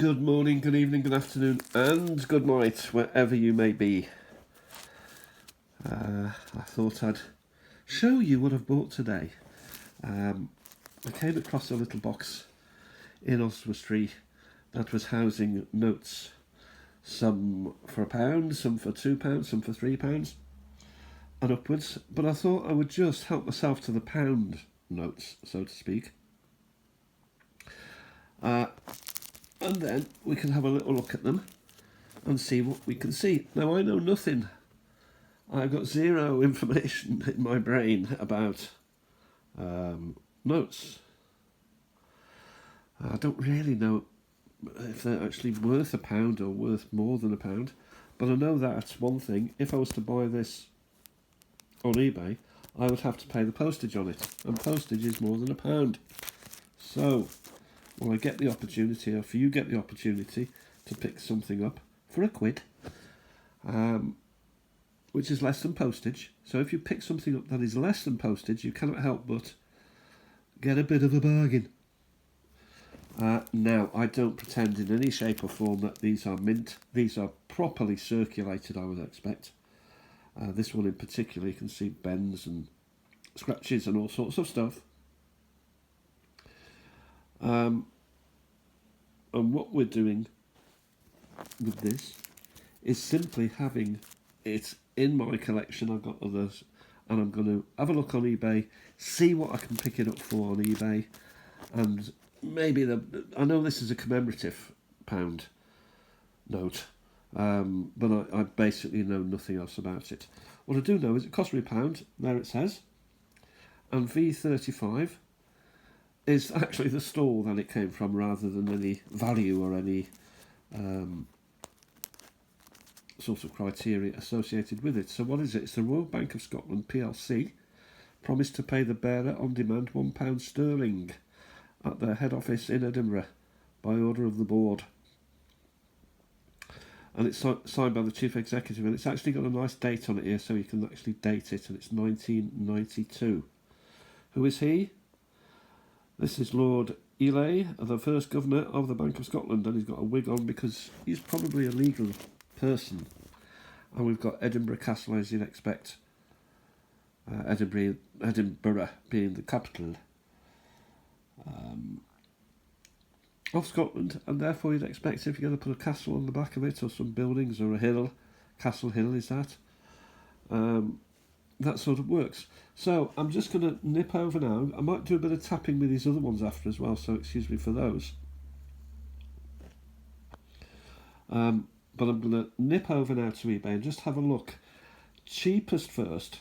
Good morning, good evening, good afternoon, and good night, wherever you may be. I thought I'd show you what I've bought today. I came across a little box in Oswestry that was housing notes, some for £1, some for £2, some for £3, and upwards. But I thought I would just help myself to the pound notes, so to speak. And then we can have a little look at them and see what we can see. Now, I know nothing. I've got zero information in my brain about notes. I don't really know if they're actually worth £1 or worth more than £1. But I know that's one thing. If I was to buy this on eBay, I would have to pay the postage on it. And postage is more than £1. So, well, I get the opportunity, or if you get the opportunity, to pick something up for £1, which is less than postage. So if you pick something up that is less than postage, you cannot help but get a bit of a bargain. Now, I don't pretend in any shape or form that these are mint. These are properly circulated, I would expect. This one in particular, you can see bends and scratches and all sorts of stuff. And what we're doing with this is simply having it in my collection. I've got others, and I'm going to have a look on eBay, see what I can pick it up for on eBay, and maybe I know this is a commemorative pound note, but I basically know nothing else about it. What I do know is it cost me £1, there it says, and V35 is actually the stall that it came from, rather than any value or any sort of criteria associated with it. So what is it? It's the Royal Bank of Scotland plc promised to pay the bearer on demand £1 sterling at their head office in Edinburgh by order of the board. And it's signed by the chief executive, and it's actually got a nice date on it here, so you can actually date it, and it's 1992. Who is he? This is Lord Ely, the first governor of the Bank of Scotland, and he's got a wig on because he's probably a legal person. And we've got Edinburgh Castle, as you'd expect, Edinburgh being the capital of Scotland, and therefore you'd expect if you're going to put a castle on the back of it, or some buildings, or a hill, Castle Hill is that, that sort of works. So I'm just going to nip over now. I might do a bit of tapping with these other ones after as well, so excuse me for those. But I'm going to nip over now to eBay and just have a look. Cheapest first,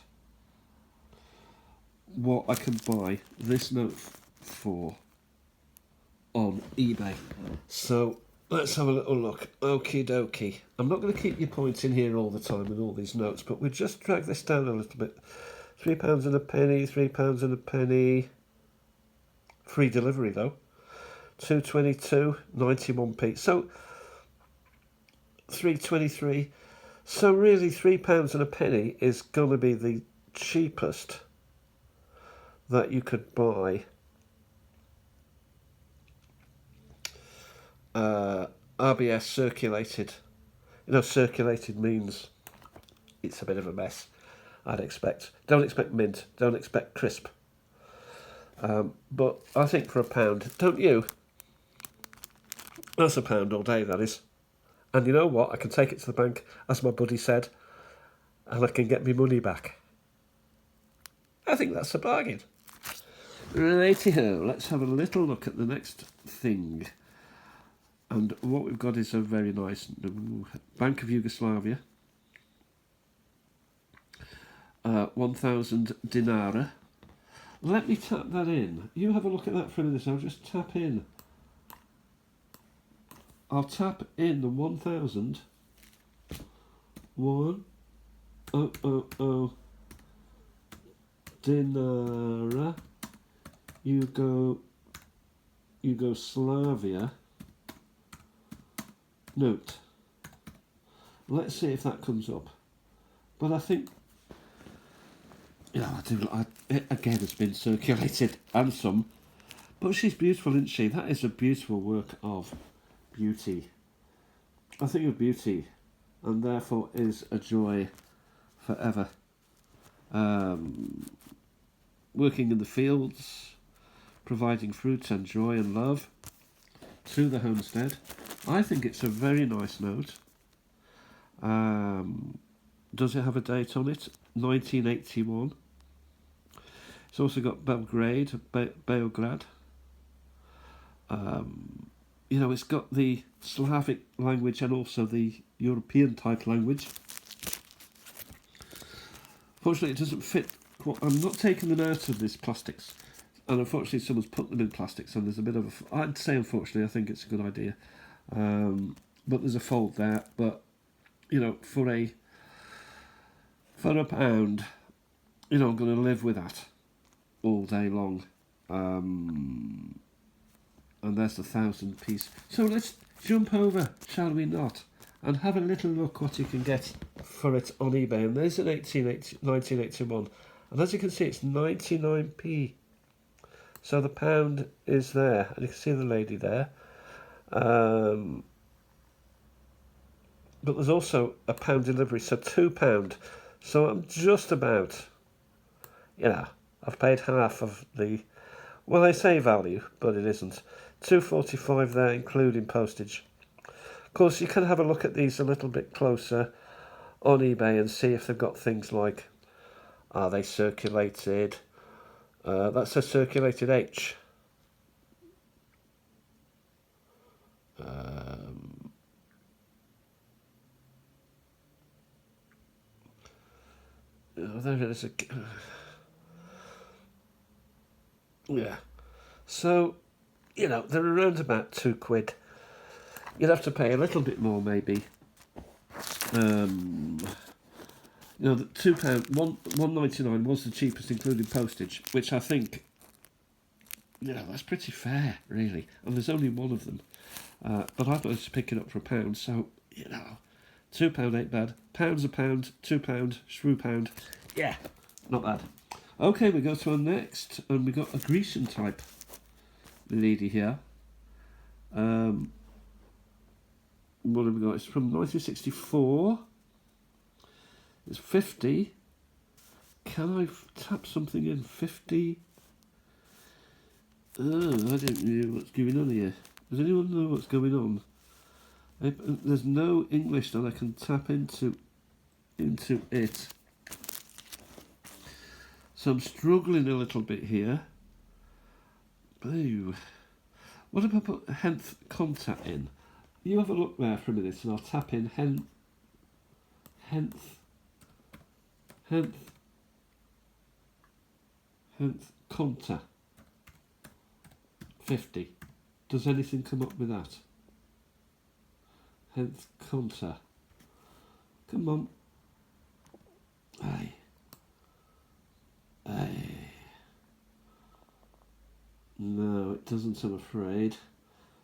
what I can buy this note for on eBay. So let's have a little look. Okie dokie. I'm not going to keep you pointing here all the time with all these notes, but we'll just drag this down a little bit. £3 and a penny, £3 and a penny. Free delivery though. 2.22, 91p. So 3.23. So really £3 and a penny is going to be the cheapest that you could buy RBS circulated. You know, circulated means it's a bit of a mess, I'd expect. Don't expect mint, don't expect crisp. But I think for £1, don't you? That's £1 all day, that is. And you know what? I can take it to the bank, as my buddy said, and I can get my money back. I think that's a bargain. Righty-ho, let's have a little look at the next thing. And what we've got is a very nice Bank of Yugoslavia. 1,000 dinara. Let me tap that in. You have a look at that for a minute. I'll just tap in. I'll tap in the 1,000. 1,000 dinara. Yugoslavia note. Let's see if that comes up. But I think, it again has been circulated, and some. But she's beautiful, isn't she? That is a beautiful work of beauty. A thing of beauty, and therefore is a joy forever. Working in the fields, providing fruit and joy and love to the homestead. I think it's a very nice note. Does it have a date on it? 1981. It's also got Belgrade, Beograd. It's got the Slavic language and also the European type language. Fortunately, it doesn't fit. I'm not taking them out of this plastics, and unfortunately, someone's put them in plastics, and there's a bit of I'd say, unfortunately, I think it's a good idea, but there's a fold there. But for a pound, I'm going to live with that all day long. And there's the 1,000 piece. So let's jump over, shall we not, and have a little look what you can get for it on eBay. And there's an 1981, and as you can see, it's 99p. So the pound is there, and you can see the lady there. But there's also a pound delivery, so £2. So I'm just about, I've paid half of the, well, they say value, but it isn't. £2.45 there, including postage. Of course, you can have a look at these a little bit closer on eBay and see if they've got things like, are they circulated? That's a circulated H. There it is. Yeah. So, they're around about £2. You'd have to pay a little bit more, maybe. The £2, £1.99 was the cheapest, including postage, which I think, that's pretty fair, really. And there's only one of them. But I've managed to pick it up for £1, so, £2 ain't bad. Pound's a pound, £2, shrew pound. Yeah, not bad. Okay, we go to our next, and we got a Grecian type lady here. What have we got? It's from 1964. It's 50. Can I tap something in? 50. I don't know what's going on here. Does anyone know what's going on? There's no English that I can tap into it. So I'm struggling a little bit here. Boo. What if I put henth contact in? You have a look there for a minute and I'll tap in henth contact 50. Does anything come up with that? Henth contact. Come on. Aye. No, it doesn't, I'm afraid.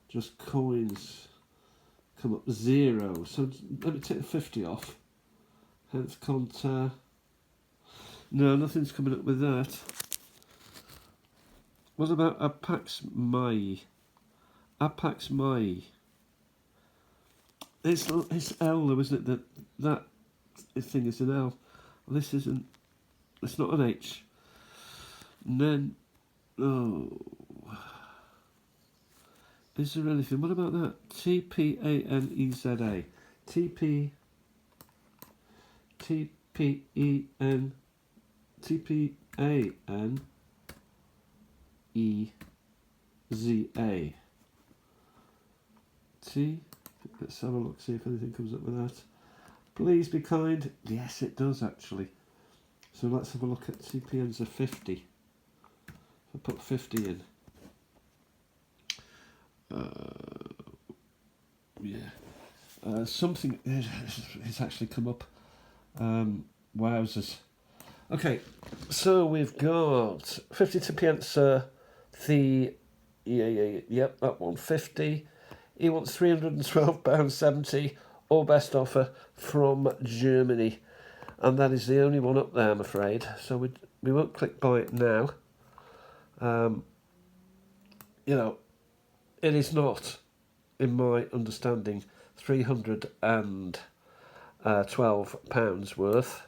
Just coins come up 0. So let me take the 50 off. Hence conta. No, nothing's coming up with that. What about Apax Mai? Apax Mai. It's L though, isn't it? That thing is an L. Well, this isn't. It's not an H. And then, is there anything? What about that? TPANEZA. TPANEZA. Let's have a look, see if anything comes up with that. Please be kind. Yes, it does actually. So let's have a look at TPN's a 50. I put 50 in. Something has actually come up. Wowzers. Okay, so we've got 52 pence. Yep, that one 50. He wants £312.70, or best offer from Germany, and that is the only one up there, I'm afraid. So we won't click buy it now. It is not in my understanding, £312 worth.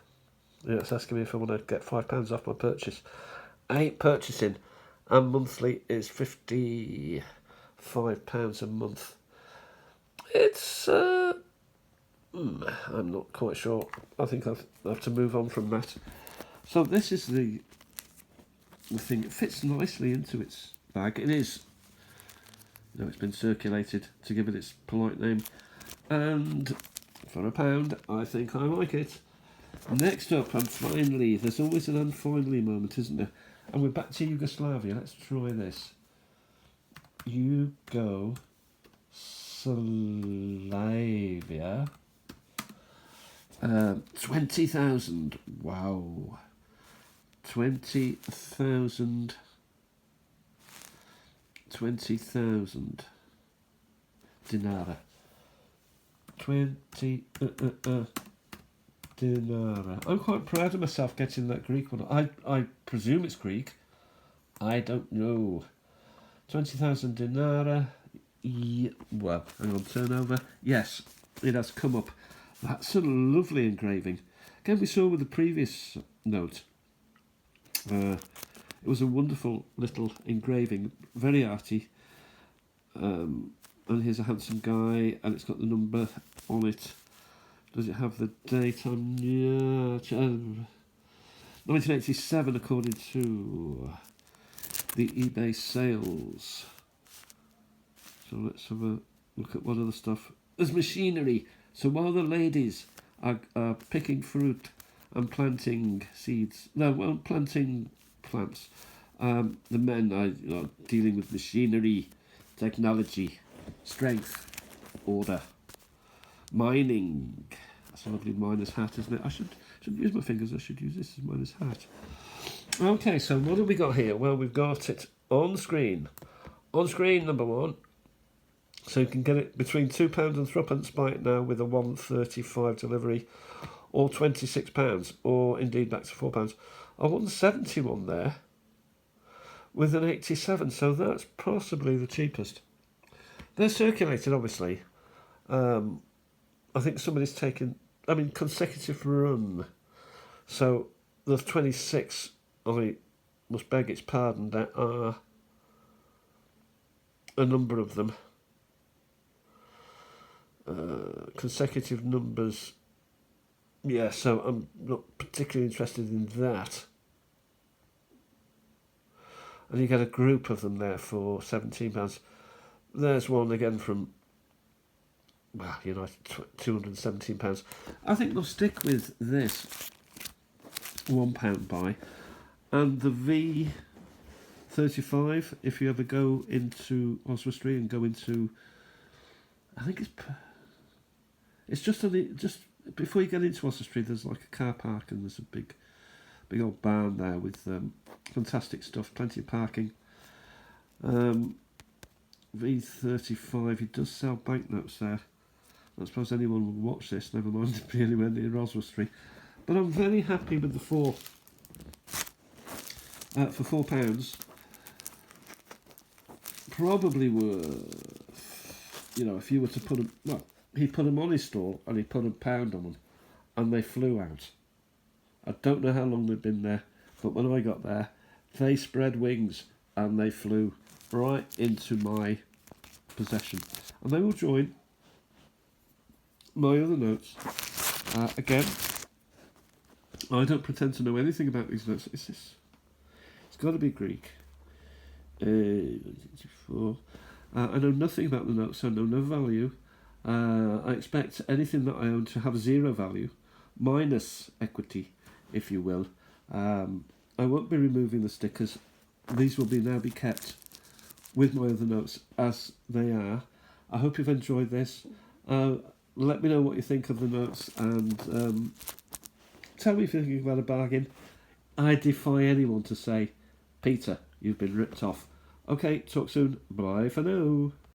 Yeah, it's asking me if I want to get £5 off my purchase. I ain't purchasing, and monthly is £55 a month. It's I'm not quite sure. I think I have to move on from that. So this is the thing. It fits nicely into its bag. It is, it's been circulated to give it its polite name, and for £1, I think I like it. Next up, and finally, there's always an and finally moment, isn't there? And we're back to Yugoslavia. Let's try this. Yugoslavia. 20,000. Wow. 20,000. 20,000 dinara. 20 dinara. I'm quite proud of myself getting that Greek one. I presume it's Greek. I don't know. 20,000 dinara. Well, hang on, turnover. Yes, it has come up. That's a lovely engraving. Again, we saw with the previous note. It was a wonderful little engraving, very arty. And here's a handsome guy, and it's got the number on it. Does it have the date on? Yeah, 1987, according to the eBay sales. So let's have a look at what other stuff. There's machinery. So while the ladies are picking fruit and planting seeds, planting plants, the men are dealing with machinery, technology, strength, order, mining. That's a lovely miner's hat, isn't it? I shouldn't use my fingers. I should use this as miner's hat. Okay, so what have we got here? Well, we've got it on screen. On screen, number one. So you can get it between £2 and £3 by it now with a 135 delivery, or £26, or indeed back to £4. A 171 there with an 87, so that's possibly the cheapest. They're circulated, obviously. I think somebody's taken, consecutive run. So there's 26, I must beg its pardon, there are a number of them. Consecutive numbers. Yeah, so I'm not particularly interested in that. And you get a group of them there for £17. There's one again from, £217. I think they'll stick with this £1 buy. And the V35, if you ever go into Oswestry and go into, I think it's just before you get into Oswestry, there's like a car park and there's a big old barn there with fantastic stuff, plenty of parking. V35, he does sell banknotes there. I suppose anyone would watch this, never mind to be anywhere near Oswestry. But I'm very happy with the four. For £4, probably worth, if you were to put them, he put them on his stall and he put £1 on them and they flew out. I don't know how long they've been there, but when I got there, they spread wings and they flew right into my possession. And they will join my other notes. Again, I don't pretend to know anything about these notes. It's got to be Greek. 164. I know nothing about the notes, so I know no value. I expect anything that I own to have zero value, minus equity, if you will. I won't be removing the stickers. These will now be kept with my other notes as they are. I hope you've enjoyed this. Let me know what you think of the notes, and tell me if you're thinking about a bargain. I defy anyone to say, Peter, you've been ripped off. Okay, talk soon. Bye for now.